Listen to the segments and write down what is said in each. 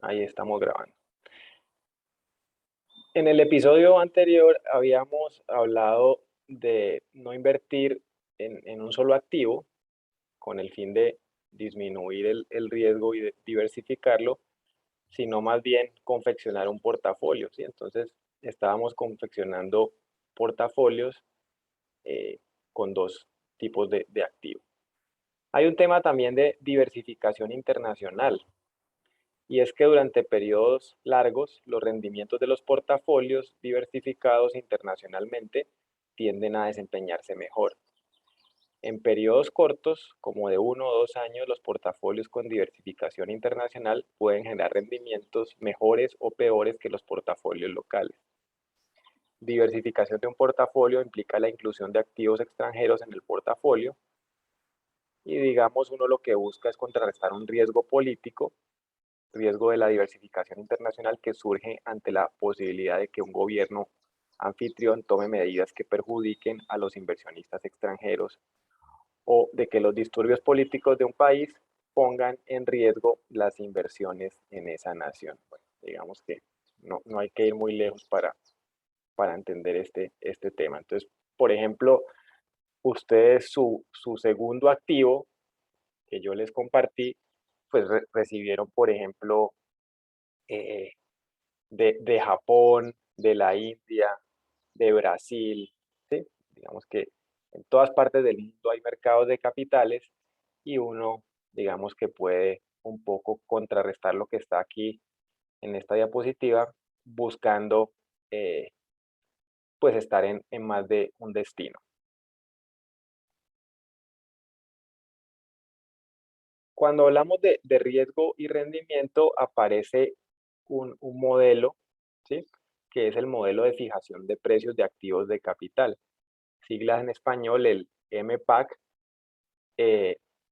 Ahí estamos grabando. En el episodio anterior habíamos hablado de no invertir en un solo activo con el fin de disminuir el riesgo y de diversificarlo, sino más bien confeccionar un portafolio, ¿sí? Entonces estábamos confeccionando portafolios con dos tipos de activos. Hay un tema también de diversificación internacional. Y es que durante periodos largos los rendimientos de los portafolios diversificados internacionalmente tienden a desempeñarse mejor. En periodos cortos, como de 1 o 2 años, los portafolios con diversificación internacional pueden generar rendimientos mejores o peores que los portafolios locales. Diversificación de un portafolio implica la inclusión de activos extranjeros en el portafolio y digamos uno lo que busca es contrarrestar un riesgo político, riesgo de la diversificación internacional que surge ante la posibilidad de que un gobierno anfitrión tome medidas que perjudiquen a los inversionistas extranjeros o de que los disturbios políticos de un país pongan en riesgo las inversiones en esa nación. Bueno, digamos que no hay que ir muy lejos para entender este tema. Entonces, por ejemplo, ustedes su segundo activo que yo les compartí, pues recibieron, por ejemplo, eh, de Japón, de la India, de Brasil, ¿sí? Digamos que en todas partes del mundo hay mercados de capitales y uno, digamos que puede un poco contrarrestar lo que está aquí en esta diapositiva, buscando pues estar en más de un destino. Cuando hablamos de riesgo y rendimiento, aparece un modelo, ¿sí? Que es el modelo de fijación de precios de activos de capital. Siglas en español, el MPAC,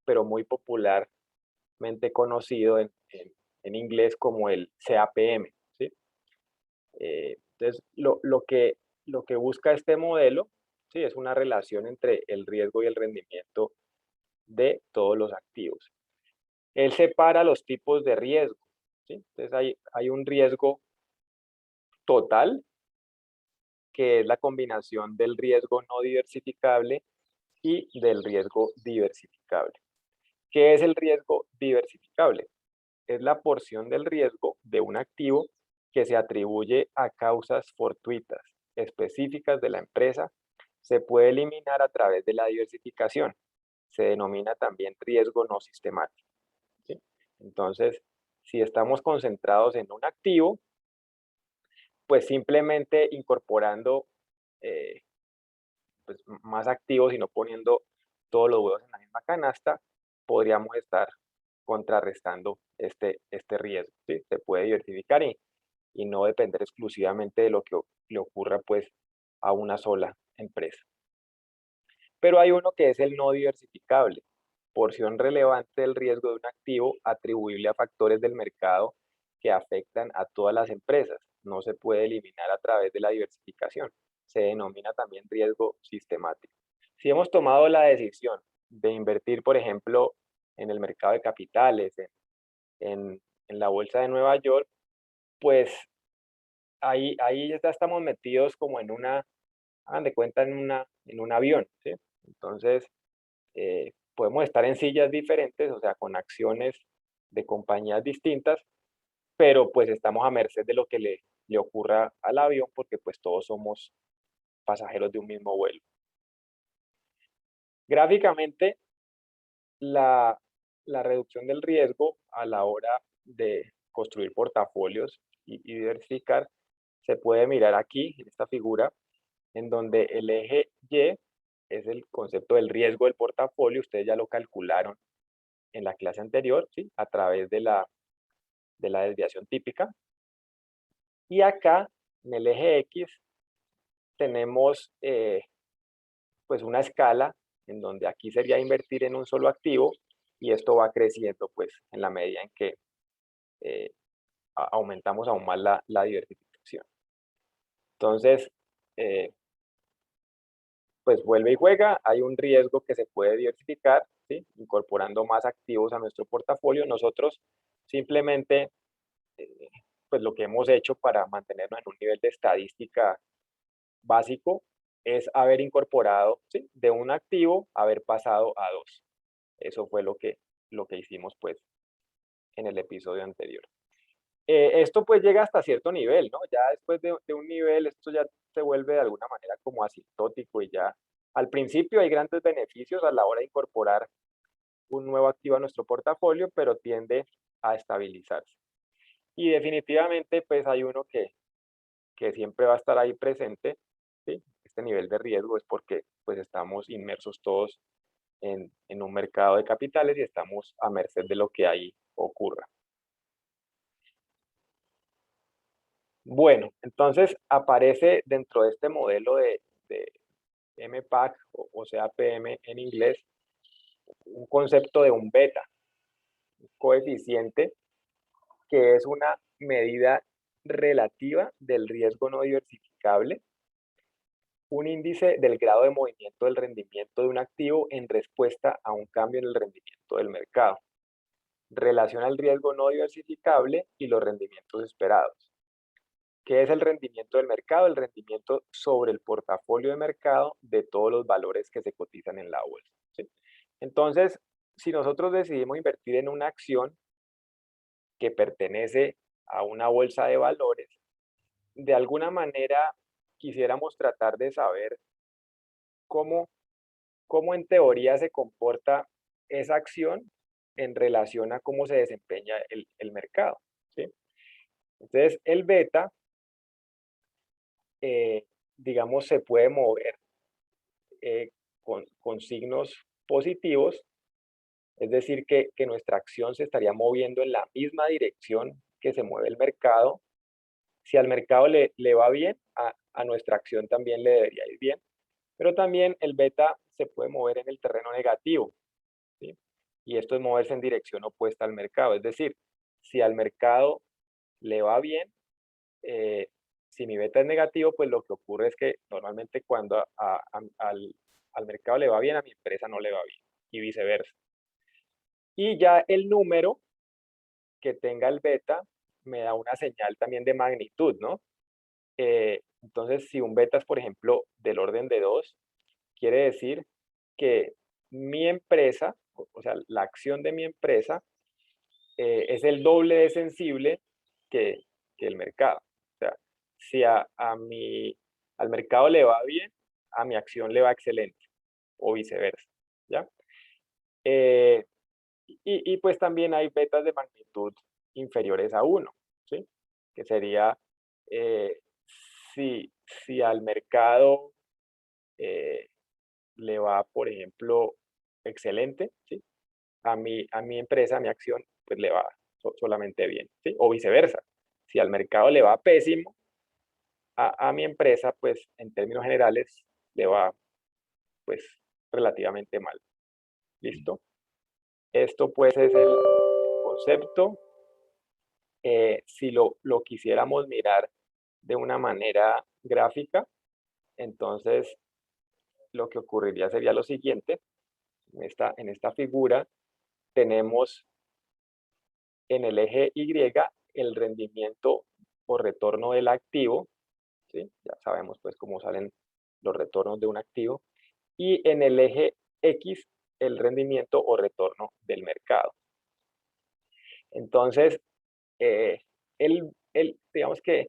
pero muy popularmente conocido en inglés como el CAPM, ¿sí? Entonces, lo que busca este modelo, ¿sí? Es una relación entre el riesgo y el rendimiento de todos los activos. Él separa los tipos de riesgo, ¿sí? Entonces, hay un riesgo total, que es la combinación del riesgo no diversificable y del riesgo diversificable. ¿Qué es el riesgo diversificable? Es la porción del riesgo de un activo que se atribuye a causas fortuitas específicas de la empresa. Se puede eliminar a través de la diversificación. Se denomina también riesgo no sistemático, ¿sí? Entonces, si estamos concentrados en un activo, pues simplemente incorporando eh, pues, más activos y no poniendo todos los huevos en la misma canasta, podríamos estar contrarrestando este riesgo, ¿sí? Se puede diversificar y no depender exclusivamente de lo que le ocurra pues a una sola empresa. Pero hay uno que es el no diversificable, porción relevante del riesgo de un activo atribuible a factores del mercado que afectan a todas las empresas. No se puede eliminar a través de la diversificación. Se denomina también riesgo sistemático. Si hemos tomado la decisión de invertir, por ejemplo, en el mercado de capitales, en la bolsa de Nueva York, pues ahí ya estamos metidos como hagan de cuenta, en un avión, ¿sí? Entonces, podemos estar en sillas diferentes, o sea, con acciones de compañías distintas, pero pues estamos a merced de lo que le ocurra al avión, porque pues todos somos pasajeros de un mismo vuelo. Gráficamente, la, la reducción del riesgo a la hora de construir portafolios y diversificar se puede mirar aquí, en esta figura, en donde el eje Y es el concepto del riesgo del portafolio. Ustedes ya lo calcularon en la clase anterior, ¿sí? A través de la desviación típica. Y acá, en el eje X, tenemos pues una escala en donde aquí sería invertir en un solo activo y esto va creciendo pues en la medida en que eh, aumentamos aún más la diversificación. Entonces, eh, pues vuelve y juega, hay un riesgo que se puede diversificar, ¿sí? Incorporando más activos a nuestro portafolio. Nosotros simplemente pues lo que hemos hecho para mantenernos en un nivel de estadística básico es haber incorporado, ¿sí?, de un activo, haber pasado a dos. Eso fue lo que hicimos pues en el episodio anterior. Esto pues llega hasta cierto nivel, ¿no? Ya después de un nivel, esto ya se vuelve de alguna manera como asintótico y ya al principio hay grandes beneficios a la hora de incorporar un nuevo activo a nuestro portafolio, pero tiende a estabilizarse. Y definitivamente pues hay uno que siempre va a estar ahí presente, ¿sí? Este nivel de riesgo es porque pues estamos inmersos todos en un mercado de capitales y estamos a merced de lo que ahí ocurra. Bueno, entonces aparece dentro de este modelo de MPAC o sea PM en inglés, un concepto de un beta, un coeficiente que es una medida relativa del riesgo no diversificable, un índice del grado de movimiento del rendimiento de un activo en respuesta a un cambio en el rendimiento del mercado. Relaciona el riesgo no diversificable y los rendimientos esperados. ¿Qué es el rendimiento del mercado? El rendimiento sobre el portafolio de mercado de todos los valores que se cotizan en la bolsa, ¿sí? Entonces, si nosotros decidimos invertir en una acción que pertenece a una bolsa de valores, de alguna manera quisiéramos tratar de saber cómo, cómo en teoría se comporta esa acción en relación a cómo se desempeña el mercado, ¿sí? Entonces, el beta, eh, digamos, se puede mover con signos positivos, es decir, que nuestra acción se estaría moviendo en la misma dirección que se mueve el mercado. Si al mercado le va bien, a nuestra acción también le debería ir bien, pero también el beta se puede mover en el terreno negativo, ¿sí? Y esto es moverse en dirección opuesta al mercado, es decir, si al mercado le va bien, eh, si mi beta es negativo, pues lo que ocurre es que normalmente cuando al mercado le va bien, a mi empresa no le va bien, y viceversa. Y ya el número que tenga el beta me da una señal también de magnitud, ¿no? Entonces, si un beta es, por ejemplo, del orden de 2, quiere decir que mi empresa, o sea, la acción de mi empresa, es el doble de sensible que, que el mercado. O sea, si al mercado le va bien, a mi acción le va excelente, o viceversa, ¿ya? Eh, y pues también hay betas de magnitud inferiores a 1, ¿sí? Que sería, eh, si al mercado eh, le va, por ejemplo, excelente, ¿sí? A mi empresa, a mi acción, pues le va solamente bien, ¿sí? O viceversa. Si al mercado le va pésimo, a mi empresa, pues en términos generales, le va pues relativamente mal. ¿Listo? Esto pues es el concepto. Si lo quisiéramos mirar de una manera gráfica, entonces lo que ocurriría sería lo siguiente. En esta figura tenemos en el eje Y el rendimiento o retorno del activo, ¿sí? Ya sabemos pues cómo salen los retornos de un activo, y en el eje X el rendimiento o retorno del mercado. Entonces, digamos que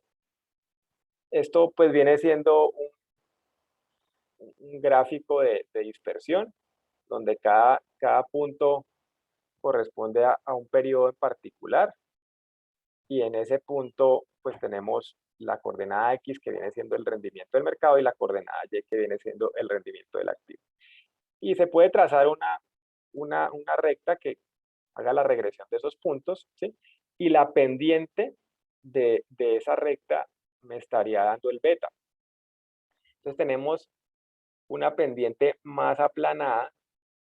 esto pues viene siendo un gráfico de dispersión, donde cada punto corresponde a un periodo en particular, y en ese punto pues tenemos la coordenada X, que viene siendo el rendimiento del mercado, y la coordenada Y, que viene siendo el rendimiento del activo. Y se puede trazar una recta que haga la regresión de esos puntos, ¿sí? Y la pendiente de esa recta me estaría dando el beta. Entonces tenemos una pendiente más aplanada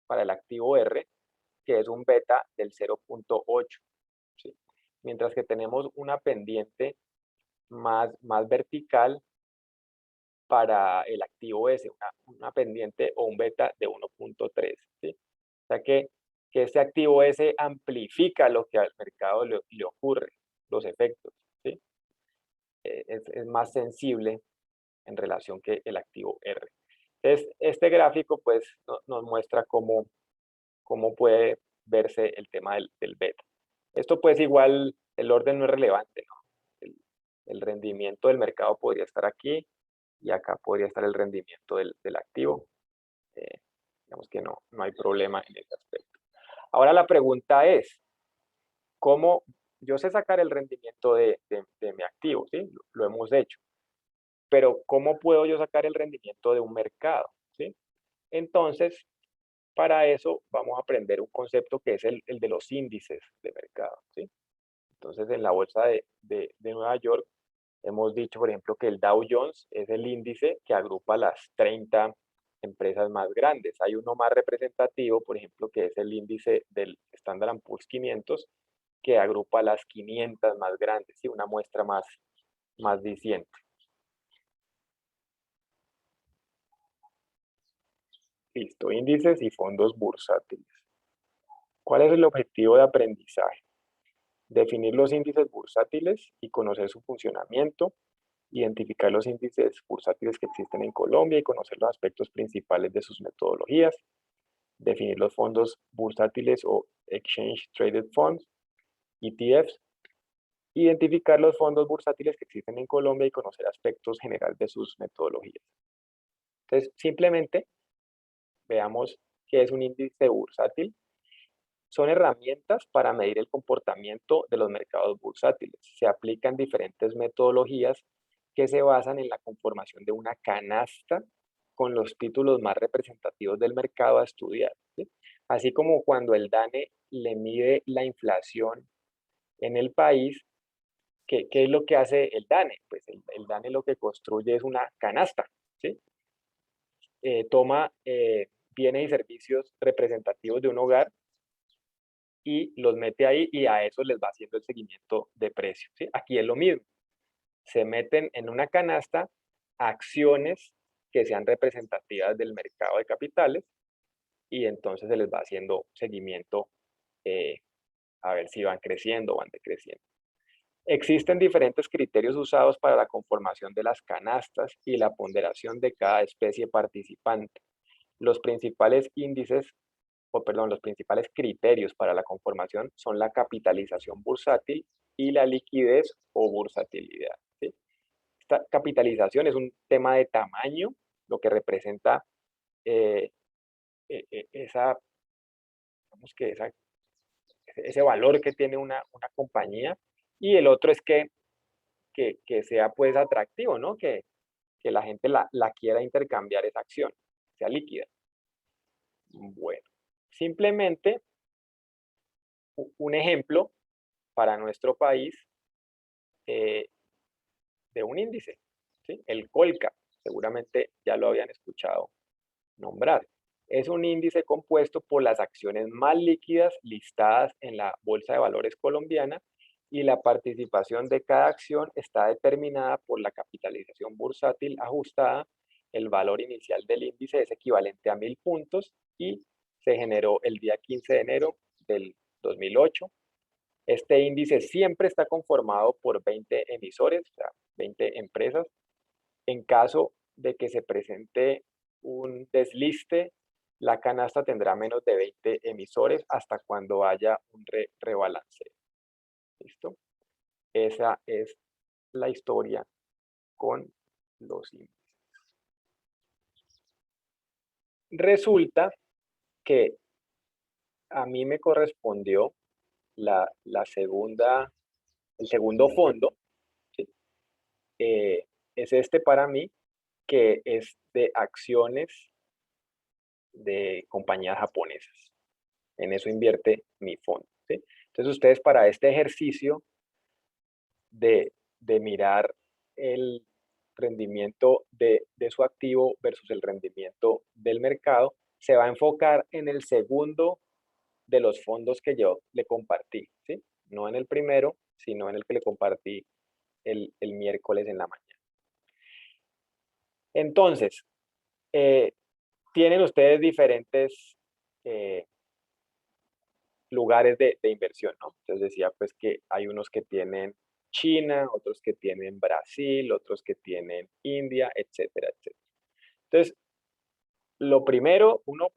para el activo R, que es un beta del 0.8, ¿sí? Mientras que tenemos una pendiente más vertical para el activo S, una pendiente o un beta de 1.3, ¿sí? O sea que este activo S amplifica lo que al mercado le ocurre, los efectos, ¿sí? es más sensible en relación que el activo R. Entonces, este gráfico pues nos muestra cómo puede verse el tema del beta. Esto pues igual el orden no es relevante, ¿no? El rendimiento del mercado podría estar aquí y acá podría estar el rendimiento del activo. Digamos que no hay problema en ese aspecto. Ahora la pregunta es, ¿cómo yo sé sacar el rendimiento de mi activo? ¿Sí? Lo hemos hecho. Pero ¿cómo puedo yo sacar el rendimiento de un mercado? ¿Sí? Entonces, para eso vamos a aprender un concepto que es el de los índices de mercado. ¿Sí? Entonces, en la bolsa de Nueva York hemos dicho, por ejemplo, que el Dow Jones es el índice que agrupa las 30 empresas más grandes. Hay uno más representativo, por ejemplo, que es el índice del Standard & Poor's 500, que agrupa las 500 más grandes, ¿sí? Una muestra más diciente. Listo, índices y fondos bursátiles. ¿Cuál es el objetivo de aprendizaje? Definir los índices bursátiles y conocer su funcionamiento, identificar los índices bursátiles que existen en Colombia y conocer los aspectos principales de sus metodologías, definir los fondos bursátiles o Exchange Traded Funds, ETFs, identificar los fondos bursátiles que existen en Colombia y conocer aspectos generales de sus metodologías. Entonces, simplemente veamos qué es un índice bursátil. Son herramientas para medir el comportamiento de los mercados bursátiles. Se aplican diferentes metodologías que se basan en la conformación de una canasta con los títulos más representativos del mercado a estudiar, ¿sí? Así como cuando el DANE le mide la inflación en el país, ¿qué es lo que hace el DANE? Pues el DANE lo que construye es una canasta, ¿sí? Toma bienes y servicios representativos de un hogar y los mete ahí y a eso les va haciendo el seguimiento de precios, ¿sí? Aquí es lo mismo. Se meten en una canasta acciones que sean representativas del mercado de capitales y entonces se les va haciendo seguimiento a ver si van creciendo o van decreciendo. Existen diferentes criterios usados para la conformación de las canastas y la ponderación de cada especie participante. Los principales los principales criterios para la conformación son la capitalización bursátil y la liquidez o bursatilidad, ¿sí? Esta capitalización es un tema de tamaño, lo que representa eh, digamos que ese valor que tiene una compañía, y el otro es que sea pues atractivo, ¿no? Que la gente la quiera intercambiar esa acción, sea líquida. Bueno, simplemente un ejemplo para nuestro país eh, de un índice, ¿sí? El Colcap, seguramente ya lo habían escuchado nombrar. Es un índice compuesto por las acciones más líquidas listadas en la Bolsa de Valores colombiana y la participación de cada acción está determinada por la capitalización bursátil ajustada. El valor inicial del índice es equivalente a 1000 puntos y se generó el día 15 de enero del 2008. Este índice siempre está conformado por 20 emisores, o sea, 20 empresas. En caso de que se presente un desliste, la canasta tendrá menos de 20 emisores hasta cuando haya un rebalanceo. ¿Listo? Esa es la historia con los índices. Resulta que a mí me correspondió el segundo fondo, ¿sí? Es este para mí, que es de acciones de compañías japonesas. En eso invierte mi fondo, ¿sí? Entonces ustedes para este ejercicio de mirar el rendimiento de su activo versus el rendimiento del mercado, se va a enfocar en el segundo de los fondos que yo le compartí, ¿sí? No en el primero, sino en el que le compartí el miércoles en la mañana. Entonces, tienen ustedes diferentes lugares de inversión, ¿no? Entonces decía pues que hay unos que tienen China, otros que tienen Brasil, otros que tienen India, etcétera, etcétera. Entonces, lo primero, uno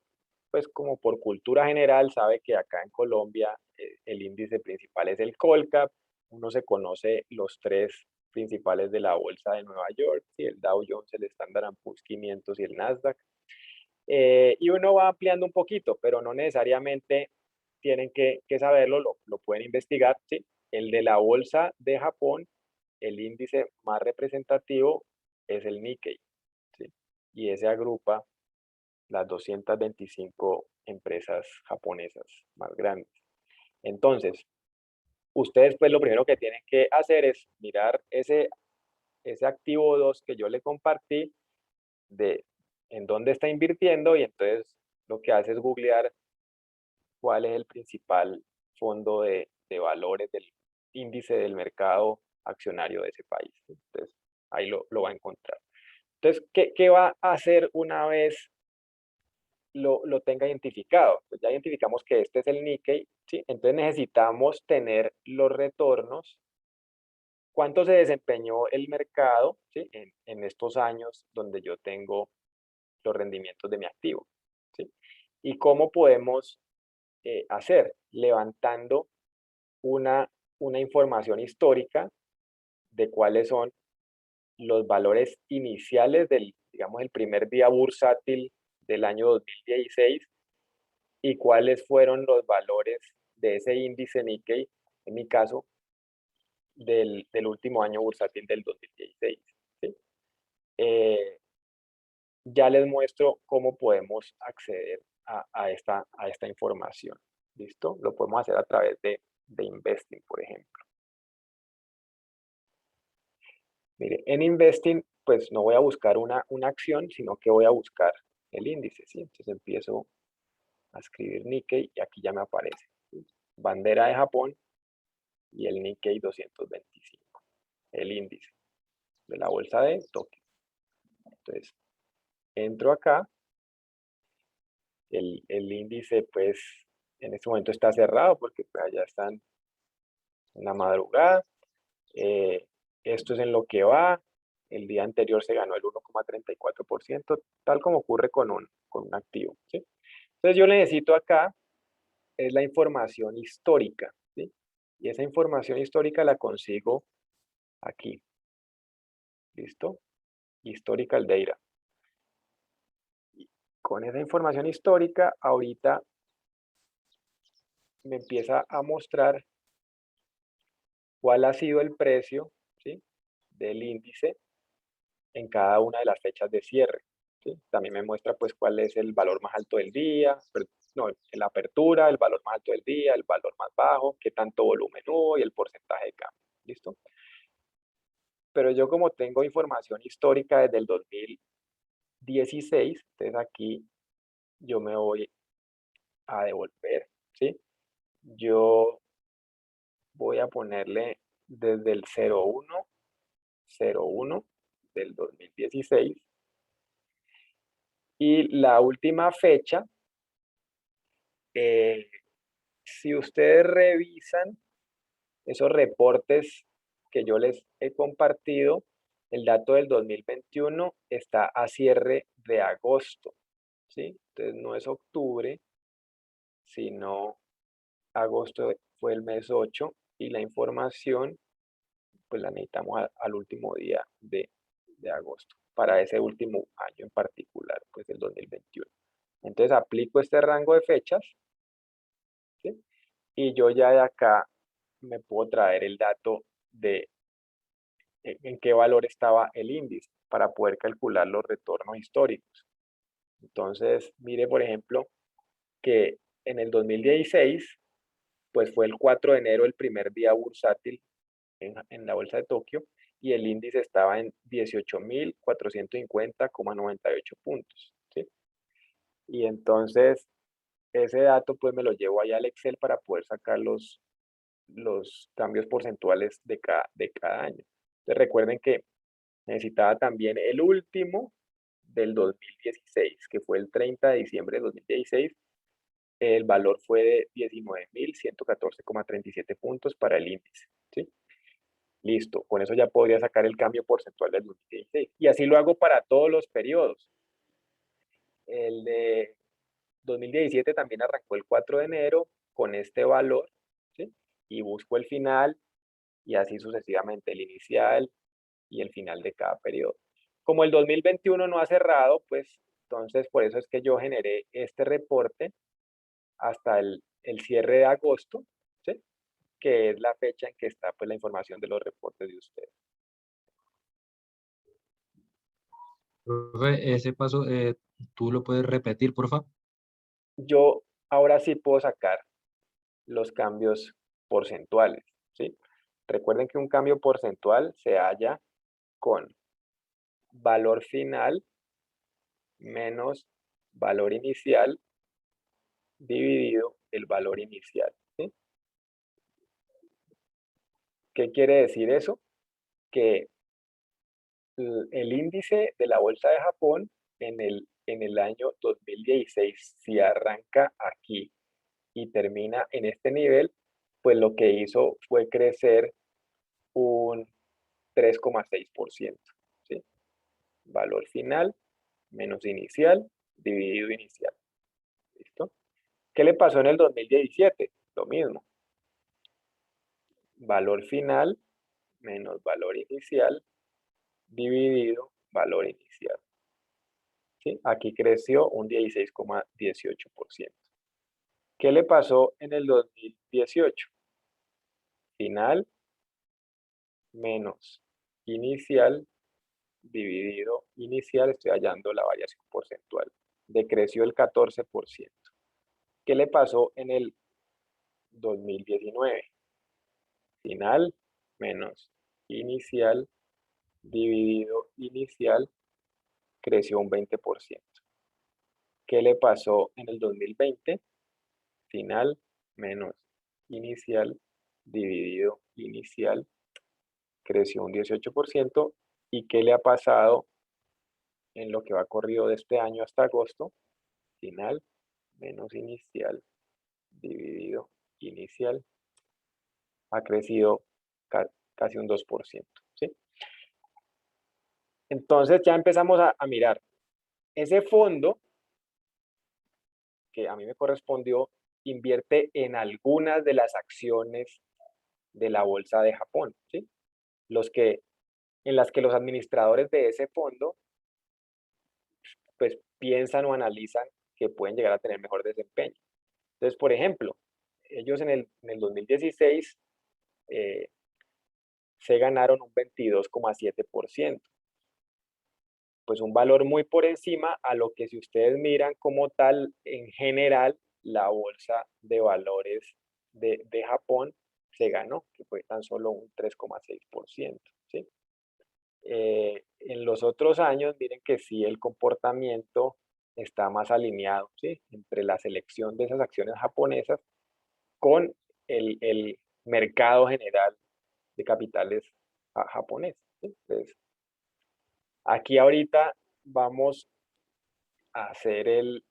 pues como por cultura general sabe que acá en Colombia el índice principal es el Colcap, uno se conoce los tres principales de la bolsa de Nueva York, ¿sí? El Dow Jones, el Standard Poor's 500 y el Nasdaq. Y uno va ampliando un poquito, pero no necesariamente tienen que saberlo, lo pueden investigar, ¿sí? El de la bolsa de Japón, el índice más representativo es el Nikkei, ¿sí? Y ese agrupa las 225 empresas japonesas más grandes. Entonces, ustedes pues lo primero que tienen que hacer es mirar ese activo 2 que yo le compartí de en dónde está invirtiendo y entonces lo que hace es googlear cuál es el principal fondo de valores del índice del mercado accionario de ese país. Entonces, ahí lo va a encontrar. Entonces, ¿qué va a hacer una vez lo tenga identificado? Pues ya identificamos que este es el Nikkei, ¿sí? Entonces necesitamos tener los retornos, cuánto se desempeñó el mercado, ¿sí? En estos años donde yo tengo los rendimientos de mi activo, ¿sí? Y cómo podemos hacer, levantando una información histórica de cuáles son los valores iniciales del, digamos, el primer día bursátil del año 2016 y cuáles fueron los valores de ese índice Nikkei, en mi caso, del último año bursátil del 2016. ¿Sí? Ya les muestro cómo podemos acceder a esta información. ¿Listo? Lo podemos hacer a través de Investing, por ejemplo. Mire, en Investing, pues no voy a buscar una acción, sino que voy a buscar el índice, ¿sí? Entonces empiezo a escribir Nikkei y aquí ya me aparece, ¿sí? Bandera de Japón y el Nikkei 225, el índice de la bolsa de Tokio. Entonces, entro acá, el índice pues en este momento está cerrado porque pues, allá están en la madrugada. Esto es en lo que va. El día anterior se ganó el 1,34%, tal como ocurre con un activo, ¿sí? Entonces yo necesito acá es la información histórica, ¿sí? Y esa información histórica la consigo aquí. ¿Listo? Historical data. Y con esa información histórica, ahorita me empieza a mostrar cuál ha sido el precio, ¿sí? Del índice en cada una de las fechas de cierre, ¿sí? También me muestra pues cuál es el valor más alto del día, no, la apertura, el valor más alto del día, el valor más bajo, qué tanto volumen hubo y el porcentaje de cambio. ¿Listo? Pero yo como tengo información histórica desde el 2016, entonces aquí yo me voy a devolver, ¿sí? Yo voy a ponerle desde el 01 del 2016 y la última fecha, si ustedes revisan esos reportes que yo les he compartido, el dato del 2021 está a cierre de agosto, ¿sí? Entonces no es octubre, sino agosto fue el mes 8 y la información pues la necesitamos al último día de agosto, para ese último año en particular, pues el 2021. Entonces aplico este rango de fechas, ¿sí? Y yo ya de acá me puedo traer el dato de en qué valor estaba el índice para poder calcular los retornos históricos. Entonces, mire, por ejemplo, que en el 2016, pues fue el 4 de enero el primer día bursátil en la bolsa de Tokio y el índice estaba en 18.450,98 puntos, ¿sí? Y entonces, ese dato pues me lo llevo allá al Excel para poder sacar los cambios porcentuales de cada año. Entonces, recuerden que necesitaba también el último del 2016, que fue el 30 de diciembre de 2016. El valor fue de 19.114,37 puntos para el índice, ¿sí? Listo, con eso ya podría sacar el cambio porcentual del 2016. Y así lo hago para todos los periodos. El de 2017 también arrancó el 4 de enero con este valor, ¿sí? Y busco el final y así sucesivamente, el inicial y el final de cada periodo. Como el 2021 no ha cerrado, pues entonces por eso es que yo generé este reporte hasta el cierre de agosto, ¿sí? Que es la fecha en que está pues, la información de los reportes de ustedes. Profe, ese paso, ¿tú lo puedes repetir, por favor? Yo ahora sí puedo sacar los cambios porcentuales, ¿sí? Recuerden que un cambio porcentual se halla con valor final menos valor inicial dividido el valor inicial, ¿sí? ¿Qué quiere decir eso? Que el índice de la Bolsa de Japón en el año 2016, si arranca aquí y termina en este nivel, pues lo que hizo fue crecer un 3,6%, ¿sí? Valor final menos inicial dividido inicial. ¿Listo? ¿Qué le pasó en el 2017? Lo mismo. Valor final menos valor inicial dividido valor inicial. ¿Sí? Aquí creció un 16,18%. ¿Qué le pasó en el 2018? Final menos inicial dividido inicial, estoy hallando la variación porcentual. Decreció el 14%. ¿Qué le pasó en el 2019? Final menos inicial dividido inicial creció un 20%. ¿Qué le pasó en el 2020? Final menos inicial dividido inicial creció un 18%. ¿Y qué le ha pasado en lo que va corrido de este año hasta agosto? Final menos inicial dividido inicial ha crecido casi un 2%, ¿sí? Entonces ya empezamos a mirar ese fondo que a mí me correspondió, invierte en algunas de las acciones de la bolsa de Japón, ¿sí? En las que los administradores de ese fondo pues piensan o analizan que pueden llegar a tener mejor desempeño. Entonces, por ejemplo, ellos en el 2016 se ganaron un 22,7%, pues un valor muy por encima a lo que si ustedes miran como tal en general la bolsa de valores de Japón se ganó, que fue tan solo un 3,6%, ¿sí? En los otros años, miren que sí el comportamiento está más alineado, ¿sí? Entre la selección de esas acciones japonesas con el mercado general de capitales japonés, ¿sí? Entonces, aquí ahorita vamos a hacer el,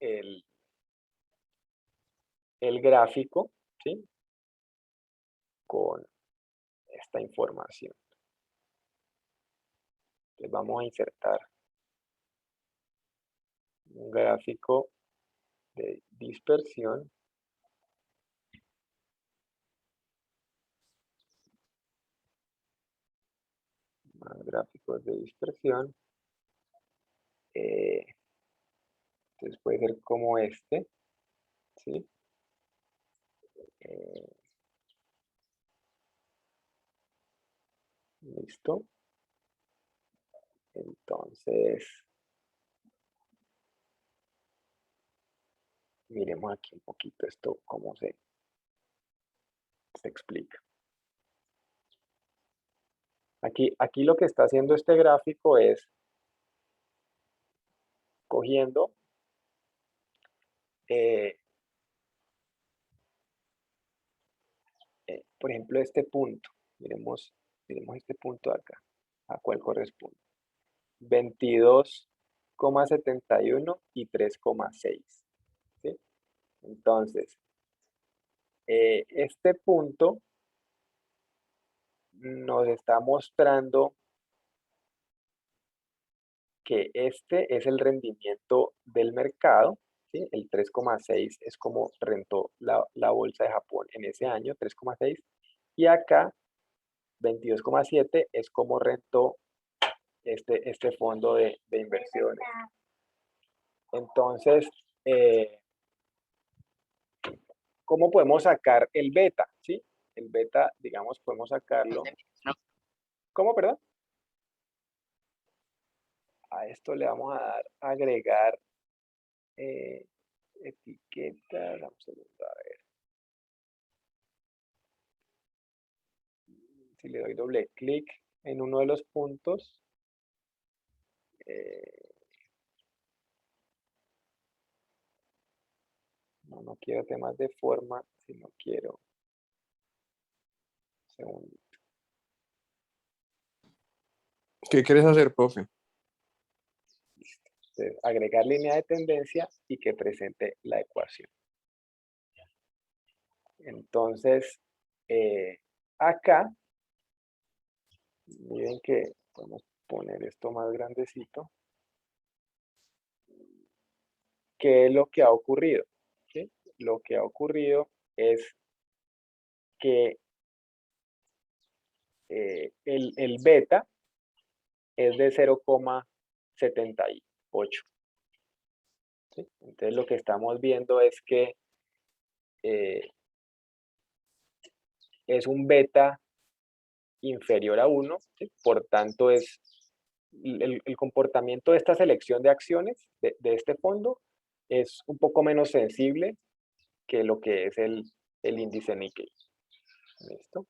el gráfico, ¿sí? Con esta información. Entonces vamos a insertar un gráfico de dispersión. Más gráficos de dispersión. Entonces puede ser como este, ¿sí? Eh, listo. Entonces, miremos aquí un poquito esto, cómo se explica. Aquí lo que está haciendo este gráfico es cogiendo por ejemplo, este punto. Miremos este punto de acá. ¿A cuál corresponde? 22,71 y 3,6. ¿Sí? Entonces, este punto nos está mostrando que este es el rendimiento del mercado, ¿sí? El 3,6 es como rentó la bolsa de Japón en ese año, 3,6, y acá 22,7 es como rentó este fondo de inversiones. Entonces, ¿cómo podemos sacar el beta? ¿Sí? El beta, digamos, podemos sacarlo. ¿Cómo, perdón? A esto le vamos a dar, agregar etiquetas. Vamos a ver. Si le doy doble clic en uno de los puntos, no quiero temas de forma, sino quiero, segundo. ¿Qué quieres hacer, profe? Entonces, agregar línea de tendencia y que presente la ecuación. Entonces, acá, miren que podemos poner esto más grandecito. ¿Qué es lo que ha ocurrido? ¿Sí? Lo que ha ocurrido es que el beta es de 0,78. ¿Sí? Entonces lo que estamos viendo es que es un beta inferior a 1, ¿sí? Por tanto es el comportamiento de esta selección de acciones de este fondo es un poco menos sensible que lo que es el índice Nikkei. ¿Listo?